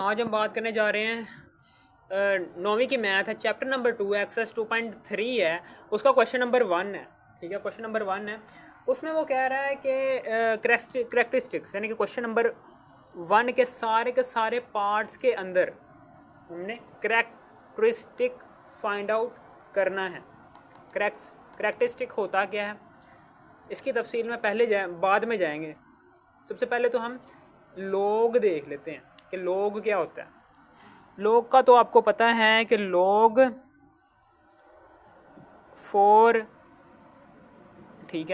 आज हम बात करने जा रहे हैं नौवीं की मैथ है, चैप्टर नंबर 2 एक्सरसाइज 2.3 है, उसका क्वेश्चन नंबर 1 है। ठीक है, क्वेश्चन नंबर 1 है। उसमें वो कह रहा है कि करेक्टरिस्टिक्स यानी कि क्वेश्चन नंबर 1 के सारे पार्ट्स के अंदर हमने करेक्टरिस्टिक फाइंड आउट करना है। करेक्टरिस्टिक होता क्या है, इसकी तफसील में बाद में जाएंगे। सबसे पहले तो हम लोग देख लेते हैं कि लोग क्या होता है। लोग का तो आपको पता है कि लोग 4, ठीक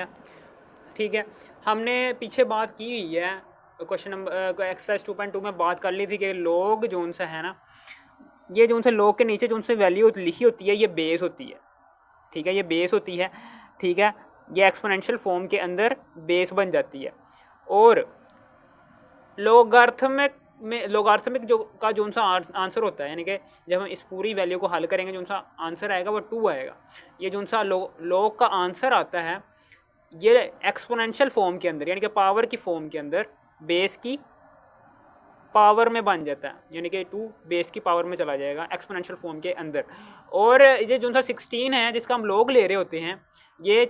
है। हमने पीछे बात की हुई है, क्वेश्चन नंबर एक्सरसाइज 2.2 में बात कर ली थी कि लोग जो सा है ना, ये जो से लोग के नीचे जो से वैल्यू लिखी होती है ये बेस होती है। ठीक है, ये बेस होती है। ठीक है, ये एक्सपोनेंशियल फॉर्म के अंदर बेस बन जाती है। और लोगार्थमिक जो सा आंसर होता है, यानी कि जब हम इस पूरी वैल्यू को हल करेंगे जो सा आंसर आएगा वो 2 आएगा। ये जो सा लोग का आंसर आता है ये एक्सपोनेंशियल फॉर्म के अंदर यानी कि पावर की फॉर्म के अंदर बेस की पावर में बन जाता है, यानी कि 2 बेस की पावर में चला जाएगा एक्सपोनेंशियल फॉर्म के अंदर। और ये जो सा 16 है जिसका हम लोग ले रहे होते हैं, ये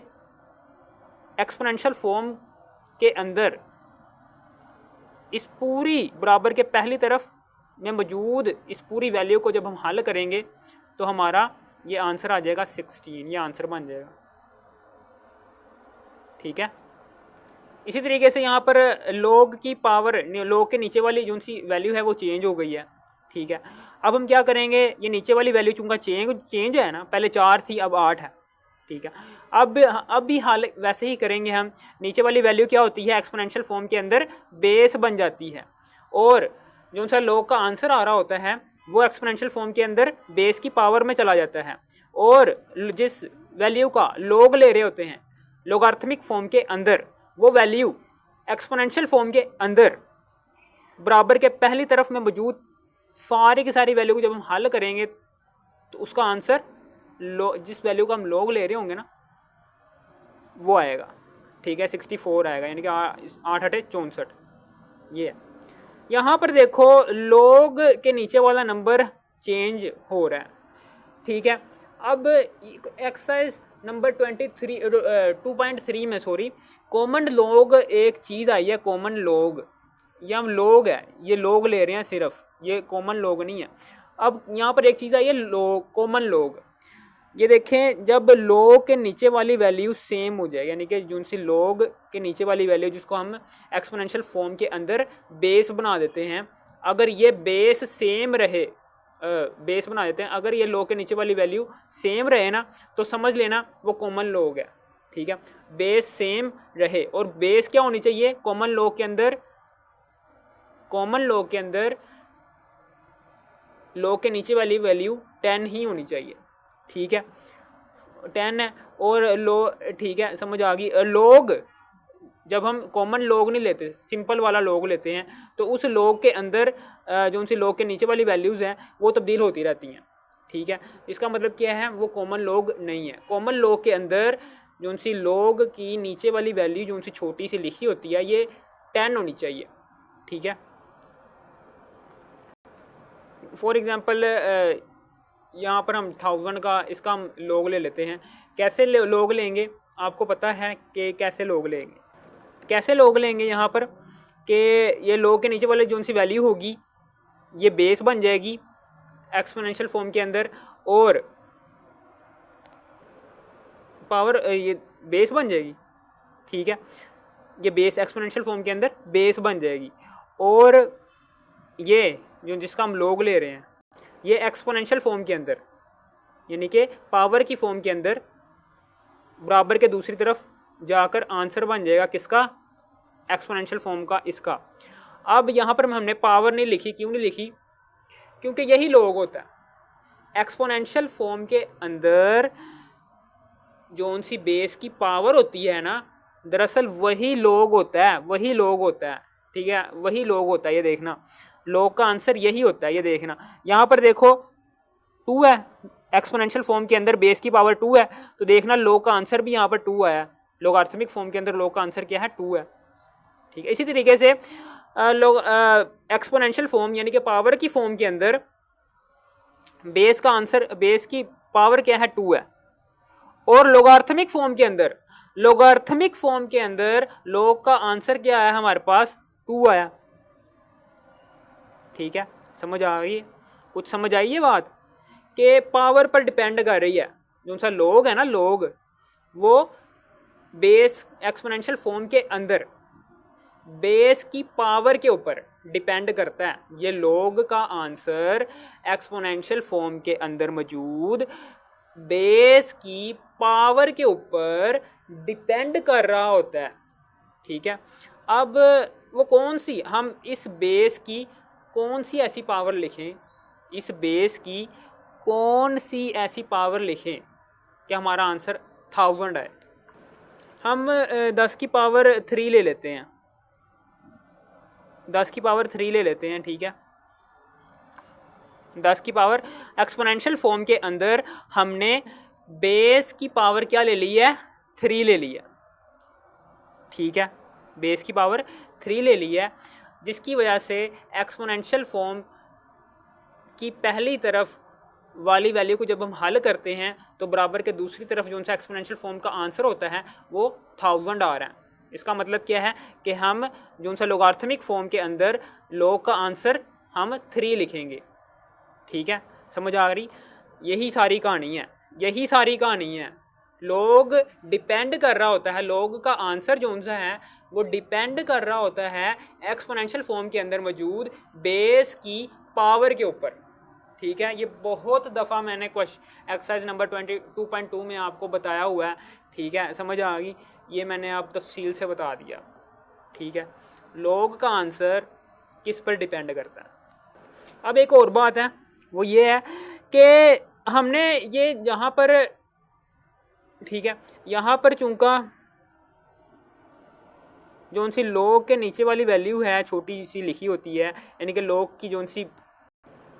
एक्सपोनेंशियल फॉर्म के अंदर इस पूरी बराबर के पहली तरफ में मौजूद इस पूरी वैल्यू को जब हम हल करेंगे तो हमारा ये आंसर आ जाएगा 16, ये आंसर बन जाएगा। ठीक है, इसी तरीके से यहाँ पर लोग की पावर, लोग के नीचे वाली जो सी वैल्यू है वो चेंज हो गई है। ठीक है, अब हम क्या करेंगे, ये नीचे वाली वैल्यू चूँकि चेंज है ना, पहले 4 थी अब 8 है। ठीक है, अब भी हाल वैसे ही करेंगे हम। नीचे वाली वैल्यू क्या होती है, एक्सपोनेंशियल फॉर्म के अंदर बेस बन जाती है, और जो सा लोग का आंसर आ रहा होता है वो एक्सपोनेंशियल फॉर्म के अंदर बेस की पावर में चला जाता है। और जिस वैल्यू का लोग ले रहे होते हैं लोगार्थमिक फॉर्म के अंदर, वो वैल्यू एक्सपोनेंशियल फॉर्म के अंदर बराबर के पहली तरफ में मौजूद सारी की सारी वैल्यू को जब हम हल करेंगे तो उसका आंसर जिस वैल्यू का हम लोग ले रहे होंगे ना वो आएगा। ठीक है, 64 आएगा, यानी कि 8 8 64। ये है। यहाँ पर देखो लोग के नीचे वाला नंबर चेंज हो रहा है। ठीक है, अब एक्सरसाइज नंबर 2.3 में कॉमन लोग एक चीज़ आई है। कॉमन लोग, ये हम लोग है, ये लोग ले रहे हैं सिर्फ, ये कॉमन लोग नहीं है। अब यहाँ पर एक चीज़ आई है कॉमन लोग। ये देखें, जब लोग के नीचे वाली वैल्यू सेम हो जाए, यानी कि जो सी लोग के नीचे वाली वैल्यू जिसको हम एक्सपोनेंशियल फॉर्म के अंदर बेस बना देते हैं, अगर ये बेस सेम रहे, बेस बना देते हैं, अगर ये लोग के नीचे वाली वैल्यू सेम रहे ना तो समझ लेना वो कॉमन लोग है। ठीक है, बेस सेम रहे, और बेस क्या होनी चाहिए कॉमन लोग के अंदर, लोग के नीचे वाली वैल्यू 10 ही होनी चाहिए। ठीक है, 10 है और ठीक है, समझ आ गई। लोग जब हम कॉमन लोग नहीं लेते, सिंपल वाला लोग लेते हैं, तो उस लोग के अंदर जो उनसे लोग के नीचे वाली वैल्यूज़ हैं वो तब्दील होती रहती हैं। ठीक है, इसका मतलब क्या है, वो कॉमन लोग नहीं है। कॉमन लोग के अंदर जो उनसी लोग की नीचे वाली वैल्यू जो उनसी छोटी सी लिखी होती है ये 10 होनी चाहिए। ठीक है, फॉर एग्ज़ाम्पल यहाँ पर हम 1000 का इसका हम लोग ले लेते हैं। कैसे लोग लेंगे, आपको पता है कि कैसे लोग लेंगे यहाँ पर कि ये लोग के नीचे वाले जो सी वैल्यू होगी ये बेस बन जाएगी एक्सपोनेंशियल फॉर्म के अंदर, और पावर ये बेस बन जाएगी। ठीक है, ये बेस एक्सपोनेंशियल फॉर्म के अंदर बेस बन जाएगी, और ये जो जिसका हम लोग ले रहे हैं ये एक्सपोनेंशियल फॉर्म के अंदर यानी कि पावर की फॉर्म के अंदर बराबर के दूसरी तरफ जाकर आंसर बन जाएगा किसका, एक्सपोनेंशियल फॉर्म का, इसका। अब यहाँ पर हमने पावर नहीं लिखी, क्यों नहीं लिखी, क्योंकि यही लोग होता है एक्सपोनेंशियल फॉर्म के अंदर जो सी बेस की पावर होती है ना, दरअसल वही लोग होता है। ठीक है, वही लोग होता है। ये देखना, लोग का आंसर यही होता है। ये देखना, यहाँ पर देखो 2 है, एक्सपोनेंशियल फॉर्म के अंदर बेस की पावर 2 है, तो देखना लोग का आंसर भी यहाँ पर 2 आया। लोगार्थमिक फॉर्म के अंदर लोग का आंसर क्या है, 2 है। ठीक है, इसी तरीके से लोग एक्सपोनेंशियल फॉर्म यानी कि पावर की फॉर्म के अंदर बेस का आंसर, बेस की पावर क्या है 2 है, और लोगार्थमिक फॉर्म के अंदर, लोगार्थमिक फॉर्म के अंदर लॉग का आंसर क्या आया हमारे पास 2 आया। ठीक है, समझ आ रही है? कुछ समझ आई है बात कि पावर पर डिपेंड कर रही है। जो सा लॉग है ना, लॉग वो बेस एक्सपोनेंशियल फॉर्म के अंदर बेस की पावर के ऊपर डिपेंड करता है। ये लॉग का आंसर एक्सपोनेंशियल फॉर्म के अंदर मौजूद बेस की पावर के ऊपर डिपेंड कर रहा होता है। ठीक है, अब वो कौन सी, हम इस बेस की कौन सी ऐसी पावर लिखें, इस बेस की कौन सी ऐसी पावर लिखें कि हमारा आंसर 1000 है। हम 10 की पावर 3 ले लेते हैं, 10 की पावर 3 ले लेते हैं। ठीक है, 10 की पावर एक्सपोनेंशियल फॉर्म के अंदर हमने बेस की पावर क्या ले ली है, 3 ले ली है। ठीक है, बेस की पावर 3 ले ली है, जिसकी वजह से एक्सपोनेंशियल फॉर्म की पहली तरफ वाली वैल्यू को जब हम हल करते हैं तो बराबर के दूसरी तरफ जो सा एक्सपोनेंशियल फॉर्म का आंसर होता है वो 1000 आ रहा है। इसका मतलब क्या है कि हम जो सा लोगार्थमिक फॉर्म के अंदर लॉग का आंसर हम 3 लिखेंगे। ठीक है, समझ आ रही? यही सारी कहानी है, यही सारी कहानी है। लॉग डिपेंड कर रहा होता है, लॉग का आंसर जो सा है वो डिपेंड कर रहा होता है एक्सपोनेंशियल फॉर्म के अंदर मौजूद बेस की पावर के ऊपर। ठीक है, ये बहुत दफ़ा मैंने एक्सरसाइज नंबर 22.2 में आपको बताया हुआ है। ठीक है, समझ आ गई? ये मैंने आप तफसील से बता दिया। ठीक है, लॉग का आंसर किस पर डिपेंड करता है। अब एक और बात है, वो ये है कि हमने ये यहाँ पर, ठीक है, यहाँ पर चूँका जो सी लॉग के नीचे वाली वैल्यू है छोटी सी लिखी होती है, यानी कि लॉग की जो सी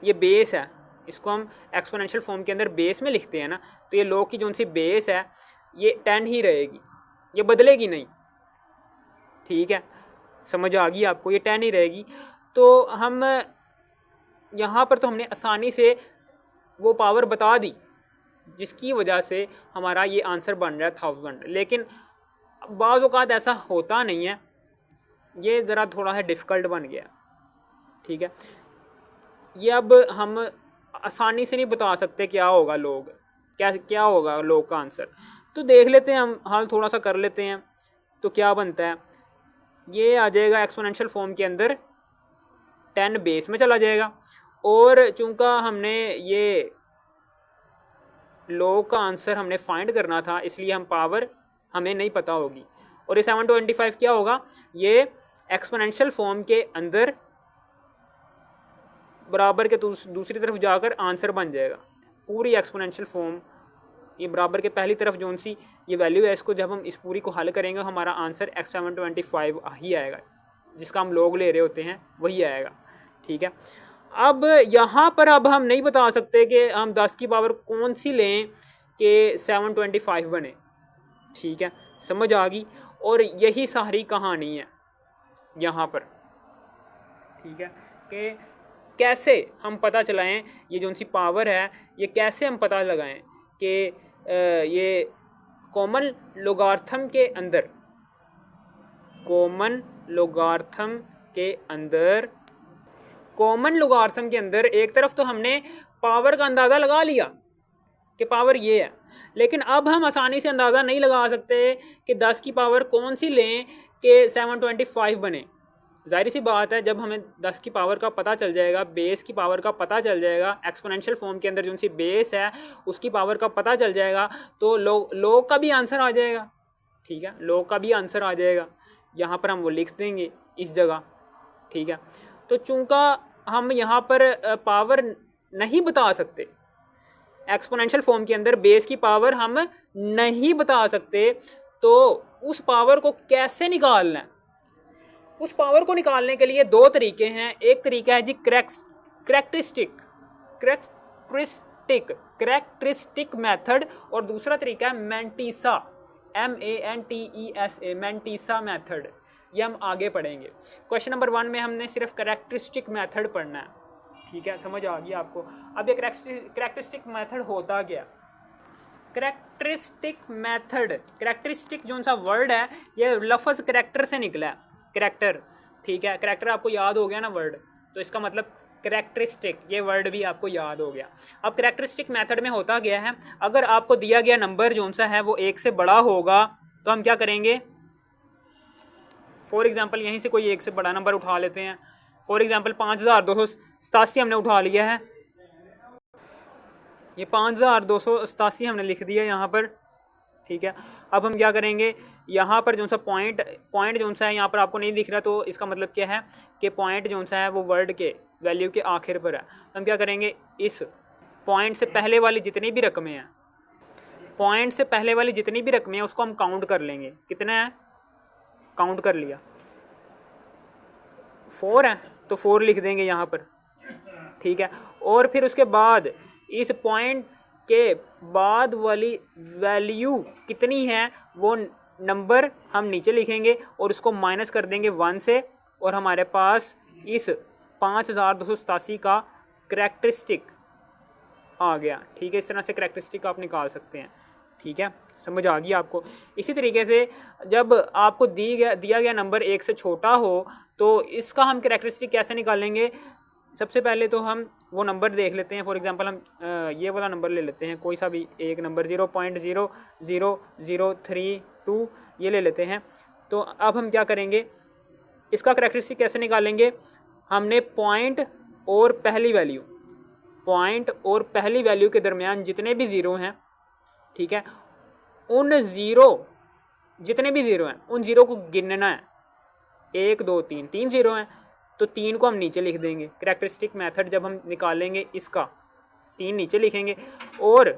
ये बेस है, इसको हम एक्सपोनेंशियल फॉर्म के अंदर बेस में लिखते हैं ना, तो ये लॉग की जो सी बेस है ये 10 ही रहेगी, ये बदलेगी नहीं। ठीक है, समझ आ गई आपको? ये 10 ही रहेगी। तो हम यहाँ पर तो हमने आसानी से वो पावर बता दी जिसकी वजह से हमारा ये आंसर बन रहा है 1000। लेकिन बाज़ औक़ात ऐसा होता नहीं है, ये ज़रा थोड़ा सा डिफ़िकल्ट बन गया। ठीक है, ये अब हम आसानी से नहीं बता सकते क्या होगा लॉग, क्या होगा लॉग का आंसर। तो देख लेते हैं, हम हल थोड़ा सा कर लेते हैं। तो क्या बनता है, ये आ जाएगा एक्सपोनेंशियल फॉर्म के अंदर 10 बेस में चला जाएगा, और चूँकि हमने ये लॉग का आंसर हमने फाइंड करना था इसलिए हम पावर हमें नहीं पता होगी। और ये 725 क्या होगा, ये एक्सपोनेंशियल फॉर्म के अंदर बराबर के दूसरी तरफ जाकर आंसर बन जाएगा। पूरी एक्सपोनेंशियल फॉर्म ये बराबर के पहली तरफ जो सी ये वैल्यू है, इसको जब हम इस पूरी को हल करेंगे हमारा आंसर x725 ही आएगा, जिसका हम लॉग ले रहे होते हैं वही आएगा। ठीक है, अब यहाँ पर अब हम नहीं बता सकते कि हम 10 की पावर कौन सी लें कि 725 बने। ठीक है, समझ आ गई? और यही सारी कहानी है यहाँ पर। ठीक है, कि कैसे हम पता चलाएं ये जो सी पावर है, ये कैसे हम पता लगाएं कि ये कॉमन लोगार्थम के अंदर, कॉमन लोगार्थम के अंदर एक तरफ तो हमने पावर का अंदाज़ा लगा लिया कि पावर ये है, लेकिन अब हम आसानी से अंदाज़ा नहीं लगा सकते कि 10 की पावर कौन सी लें कि 725 बने। जाहिर सी बात है, जब हमें 10 की पावर का पता चल जाएगा, बेस की पावर का पता चल जाएगा, एक्सपोनेंशियल फॉर्म के अंदर जो सी बेस है उसकी पावर का पता चल जाएगा, तो लॉग का भी आंसर आ जाएगा। ठीक है, लॉग का भी आंसर आ जाएगा, यहाँ पर हम वो लिख देंगे इस जगह। ठीक है, तो चूँकि हम यहाँ पर पावर नहीं बता सकते, एक्सपोनेंशियल फॉर्म के अंदर बेस की पावर हम नहीं बता सकते, तो उस पावर को कैसे निकालना है? उस पावर को निकालने के लिए 2 तरीके हैं। एक तरीका है जी करैक्टरिस्टिक मेथड, और दूसरा तरीका है मैंटीसा, MENTESA मैंटीसा मेथड। ये हम आगे पढ़ेंगे। क्वेश्चन नंबर 1 में हमने सिर्फ कैरेक्टरिस्टिक मेथड पढ़ना है, ठीक है, समझ आ गई आपको। अब ये कैरेक्टरिस्टिक मेथड होता क्या? कैरेक्टरिस्टिक मेथड, कैरेक्टरिस्टिक जो सा वर्ड है ये लफ्ज़ कैरेक्टर से निकला है, कैरेक्टर, ठीक है, कैरेक्टर आपको याद हो गया ना वर्ड, तो इसका मतलब कैरेक्टरिस्टिक, ये वर्ड भी आपको याद हो गया। अब कैरेक्टरिस्टिक मेथड में होता गया है, अगर आपको दिया गया नंबर जो सा है वो 1 से बड़ा होगा तो हम क्या करेंगे, फॉर एग्जांपल यहीं से कोई 1 से बड़ा नंबर उठा लेते हैं। फॉर एग्जांपल 5287 हमने उठा लिया है, ये 5287 हमने लिख दिया यहाँ पर, ठीक है। अब हम क्या करेंगे, यहाँ पर जो सा पॉइंट जो सा है यहाँ पर आपको नहीं दिख रहा, तो इसका मतलब क्या है कि पॉइंट जो सा है वो वर्ड के वैल्यू के आखिर पर है। हम क्या करेंगे, इस पॉइंट से पहले वाली जितनी भी रकमें हैं, पॉइंट से पहले वाली जितनी भी रकमें हैं उसको हम काउंट कर लेंगे। कितना है, काउंट कर लिया, 4 है तो 4 लिख देंगे यहाँ पर, ठीक है। और फिर उसके बाद इस पॉइंट के बाद वाली वैल्यू कितनी है वो नंबर हम नीचे लिखेंगे और उसको माइनस कर देंगे 1 से, और हमारे पास इस 5287 का कैरेक्टरिस्टिक आ गया, ठीक है। इस तरह से कैरेक्टरिस्टिक आप निकाल सकते हैं, ठीक है, समझ आ गई आपको। इसी तरीके से जब आपको दिया गया नंबर 1 से छोटा हो तो इसका हम कैरेक्टरिस्टिक कैसे निकालेंगे। सबसे पहले तो हम वो नंबर देख लेते हैं। फॉर एग्जांपल हम ये वाला नंबर ले लेते हैं, कोई सा भी एक नंबर 0.00032 ये ले लेते हैं। तो अब हम क्या करेंगे, इसका कैरेक्टरिस्टिक कैसे निकालेंगे, हमने पॉइंट और पहली वैल्यू के दरमियान जितने भी ज़ीरो हैं, ठीक है, उन ज़ीरो जितने भी ज़ीरो हैं उन ज़ीरो को गिनना है। 1 2 3 ज़ीरो हैं तो 3 को हम नीचे लिख देंगे। कैरेक्टरिस्टिक मेथड जब हम निकालेंगे इसका 3 नीचे लिखेंगे और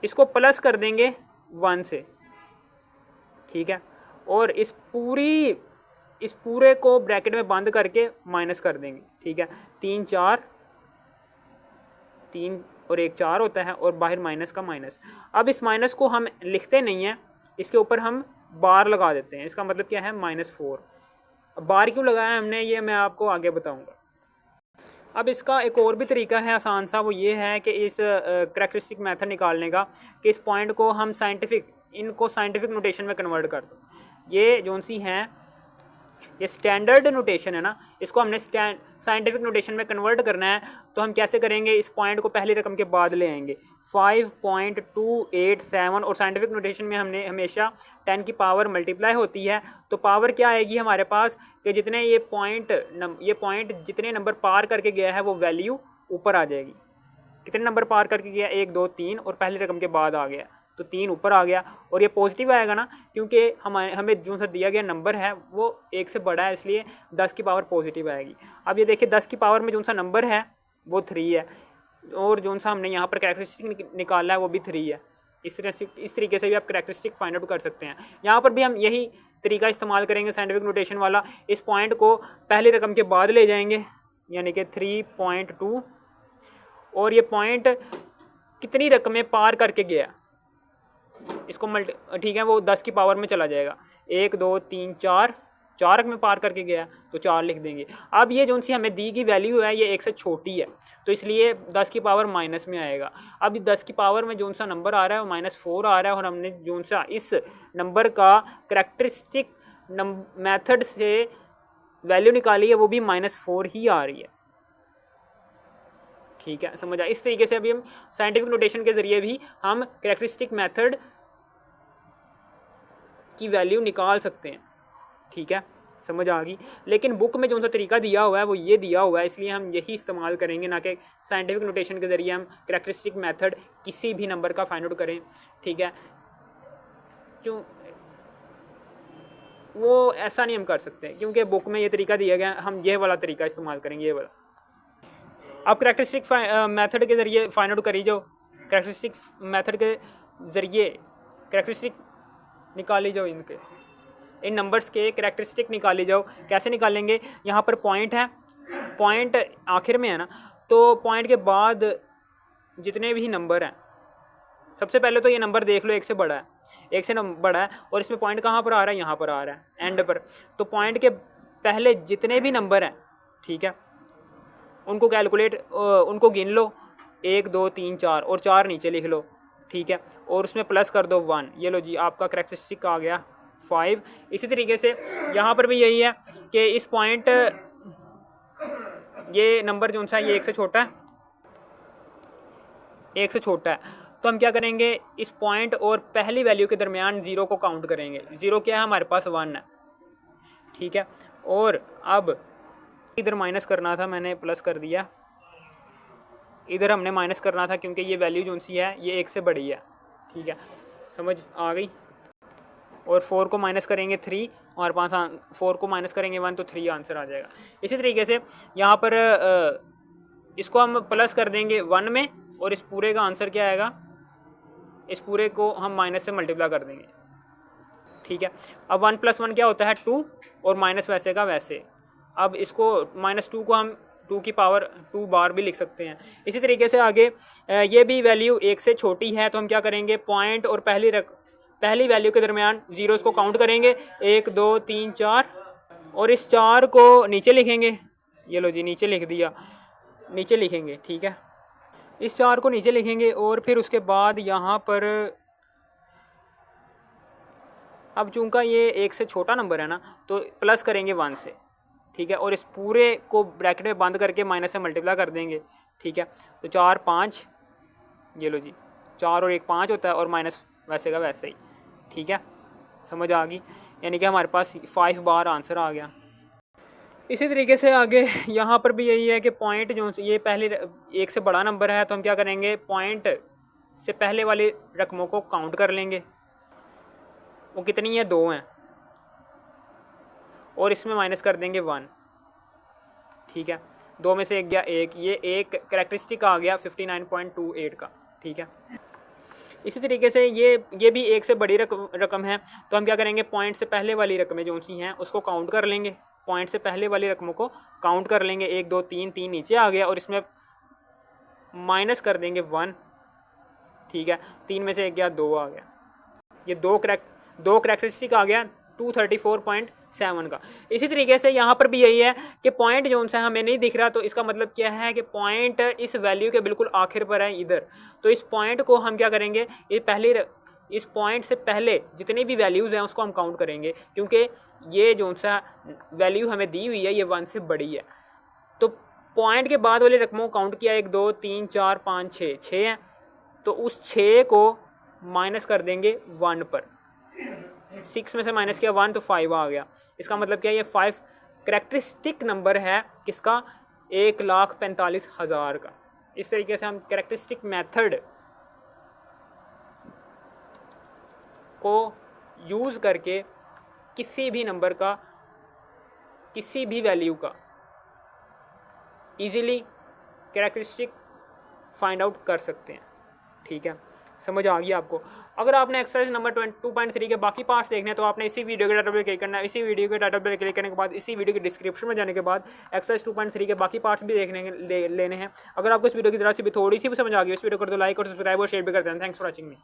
इसको प्लस कर देंगे 1 से, ठीक है, और इस पूरे को ब्रैकेट में बंद करके माइनस कर देंगे, ठीक है। 3 और 1 4 होता है और बाहर माइनस का माइनस। अब इस माइनस को हम लिखते नहीं हैं, इसके ऊपर हम बार लगा देते हैं। इसका मतलब क्या है, -4। बार क्यों लगाया हमने ये मैं आपको आगे बताऊंगा। अब इसका एक और भी तरीका है आसान सा, वो ये है कि इस कैरेक्टरिस्टिक मेथड निकालने का कि इस पॉइंट को हम साइंटिफिक नोटेशन में कन्वर्ट कर दो। ये जो सी हैं ये स्टैंडर्ड नोटेशन है ना, इसको हमने साइंटिफिक नोटेशन में कन्वर्ट करना है। तो हम कैसे करेंगे, इस पॉइंट को पहली रकम के बाद ले आएंगे 5.287 और साइंटिफिक नोटेशन में हमने हमेशा 10 की पावर मल्टीप्लाई होती है। तो पावर क्या आएगी हमारे पास कि जितने ये पॉइंट जितने नंबर पार करके गया है वो वैल्यू ऊपर आ जाएगी। कितने नंबर पार करके गया, 1 2 3 और पहली रकम के बाद आ गया तो 3 ऊपर आ गया। और ये पॉजिटिव आएगा ना, क्योंकि हमें जो सा दिया गया नंबर है वो 1 से बड़ा है, इसलिए 10 की पावर पॉजिटिव आएगी। अब ये देखिए 10 की पावर में जो सा नंबर है वो 3 है और जो सा हमने यहाँ पर कैरेक्टरिस्टिक निकाला है वो भी 3 है। इस तरीके से भी आप कैरेक्टरिस्टिक फाइंड आउट कर सकते हैं। यहाँ पर भी हम यही तरीका इस्तेमाल करेंगे साइंटिफिक नोटेशन वाला। इस पॉइंट को पहली रकम के बाद ले जाएंगे यानी कि 3.2 और ये पॉइंट कितनी रकमें पार करके गया इसको ठीक है, वो 10 की पावर में चला जाएगा। 1 2 3 4 रकमें पार करके गया तो 4 लिख देंगे। अब ये जो सी हमें दी गई वैल्यू है ये 1 से छोटी है तो इसलिए 10 की पावर माइनस में आएगा। अब 10 की पावर में जो सा नंबर आ रहा है वो -4 आ रहा है और हमने जो सा इस नंबर का कैरेक्टरिस्टिक मेथड से वैल्यू निकाली है वो भी -4 ही आ रही है, ठीक है, समझ आया। इस तरीके से अभी हम साइंटिफिक नोटेशन के ज़रिए भी हम कैरेक्टरिस्टिक मेथड की वैल्यू निकाल सकते हैं, ठीक है, समझ आ गई। लेकिन बुक में जो सा तरीका दिया हुआ है वो ये दिया हुआ है, इसलिए हम यही इस्तेमाल करेंगे, ना कि साइंटिफिक नोटेशन के ज़रिए हम कैरेक्टरिस्टिक मेथड किसी भी नंबर का फाइंड आउट करें, ठीक है। क्यों वो ऐसा नहीं हम कर सकते क्योंकि बुक में ये तरीका दिया गया, हम ये वाला तरीका इस्तेमाल करेंगे, ये वाला। अब कैरेक्टरिस्टिक मेथड के ज़रिए फाइंड आउट करी जाओ, कैरेक्टरिस्टिक मेथड के ज़रिए कैरेक्टरिस्टिक निकाली जाओ, इन नंबर्स के कैरेक्टरिस्टिक निकाली जाओ। कैसे निकालेंगे, यहाँ पर पॉइंट है, पॉइंट आखिर में है ना, तो पॉइंट के बाद जितने भी नंबर हैं, सबसे पहले तो ये नंबर देख लो 1 से बड़ा है, 1 से बड़ा है, और इसमें पॉइंट कहाँ पर आ रहा है, यहाँ पर आ रहा है एंड पर। तो पॉइंट के पहले जितने भी नंबर हैं, ठीक है, उनको कैलकुलेट, उनको गिन लो, 1 2 3 4, और 4 नीचे लिख लो, ठीक है, और उसमें प्लस कर दो 1। ये लो जी, आपका करैक्टरिस्टिक आ गया 5। इसी तरीके से यहाँ पर भी यही है कि इस पॉइंट, ये नंबर जो सा है ये 1 से छोटा है, 1 से छोटा है, तो हम क्या करेंगे, इस पॉइंट और पहली वैल्यू के दरमियान 0 को काउंट करेंगे। 0 क्या है, हमारे पास 1 है, ठीक है। और अब इधर माइनस करना था, मैंने प्लस कर दिया, इधर हमने माइनस करना था क्योंकि ये वैल्यू जो सी है ये 1 से बड़ी है, ठीक है, समझ आ गई। और 4 को माइनस करेंगे 3, और 4 को माइनस करेंगे 1, तो 3 आंसर आ जाएगा। इसी तरीके से यहाँ पर इसको हम प्लस कर देंगे 1 में, और इस पूरे का आंसर क्या आएगा, इस पूरे को हम माइनस से मल्टीप्लाई कर देंगे, ठीक है। अब 1 + 1 क्या होता है, 2, और माइनस वैसे का वैसे। अब इसको -2 को हम 2 की पावर 2 बार भी लिख सकते हैं। इसी तरीके से आगे ये भी वैल्यू 1 से छोटी है, तो हम क्या करेंगे, पॉइंट और पहली वैल्यू के दरमियान 0 को काउंट करेंगे, 1 2 3 4, और इस 4 को नीचे लिखेंगे। ये लो जी, नीचे लिख दिया, नीचे लिखेंगे, ठीक है, इस 4 को नीचे लिखेंगे, और फिर उसके बाद यहाँ पर अब चूँकि ये 1 से छोटा नंबर है ना, तो प्लस करेंगे 1 से, ठीक है, और इस पूरे को ब्रैकेट में बंद करके माइनस से मल्टीप्लाई कर देंगे, ठीक है। तो 4 5, ये लो जी, 4 और 1 5 होता है, और माइनस वैसे का वैसे ही, ठीक है, समझ आ गई। यानी कि हमारे पास 5 बार आंसर आ गया। इसी तरीके से आगे यहाँ पर भी यही है कि पॉइंट जो ये पहले 1 से बड़ा नंबर है, तो हम क्या करेंगे, पॉइंट से पहले वाली रकमों को काउंट कर लेंगे। वो कितनी है, 2 हैं, और इसमें माइनस कर देंगे 1, ठीक है। 2 में से 1 गया 1, ये एक करैक्टरिस्टिक आ गया 59.28 का, ठीक है। इसी तरीके से ये भी 1 से बड़ी रकम है, तो हम क्या करेंगे, पॉइंट से पहले वाली रकमें जो सी हैं उसको काउंट कर लेंगे, पॉइंट से पहले वाली रकमों को काउंट कर लेंगे। 1 2 3, 3 नीचे आ गया, और इसमें माइनस कर देंगे 1, ठीक है। 3 में से 1 गया 2 आ गया, ये दो करैक्टरिस्टिक आ गया 234.7 का। इसी तरीके से यहाँ पर भी यही है कि पॉइंट जो सा हमें नहीं दिख रहा, तो इसका मतलब क्या है कि पॉइंट इस वैल्यू के बिल्कुल आखिर पर है इधर। तो इस पॉइंट को हम क्या करेंगे, इस पॉइंट से पहले जितनी भी वैल्यूज़ हैं उसको हम काउंट करेंगे, क्योंकि ये जो सा वैल्यू हमें दी हुई है ये 1 से बड़ी है। तो पॉइंट के बाद वाली रकमों को काउंट किया, 1 2 3 4 5 6 हैं, तो उस 6 को माइनस कर देंगे 1 पर। 6 में से माइनस किया 1, तो 5 आ गया। इसका मतलब क्या है, ये 5 करैक्टरिस्टिक नंबर है किसका, 1,45,000 का। इस तरीके से हम करैक्टरिस्टिक मेथड को यूज़ करके किसी भी नंबर का, किसी भी वैल्यू का इजीली करैक्टरिस्टिक फाइंड आउट कर सकते हैं, ठीक है, समझ आ गई आपको। अगर आपने एक्सरसाइज नंबर 2.3 के बाकी पार्ट्स देखने हैं, तो आपने इसी वीडियो के टाइटल पर क्लिक करना है। इसी वीडियो के टाइटल पर क्लिक करने के बाद इसी वीडियो के डिस्क्रिप्शन में जाने के बाद एक्सरसाइज 2.3 के बाकी पार्ट्स भी लेने हैं। अगर आपको इस वीडियो की तरह से भी थोड़ी सी भी समझ आ गई, इस वीडियो को तो लाइक और सब्सक्राइब और शेयर भी कर देना। Thanks for watching me.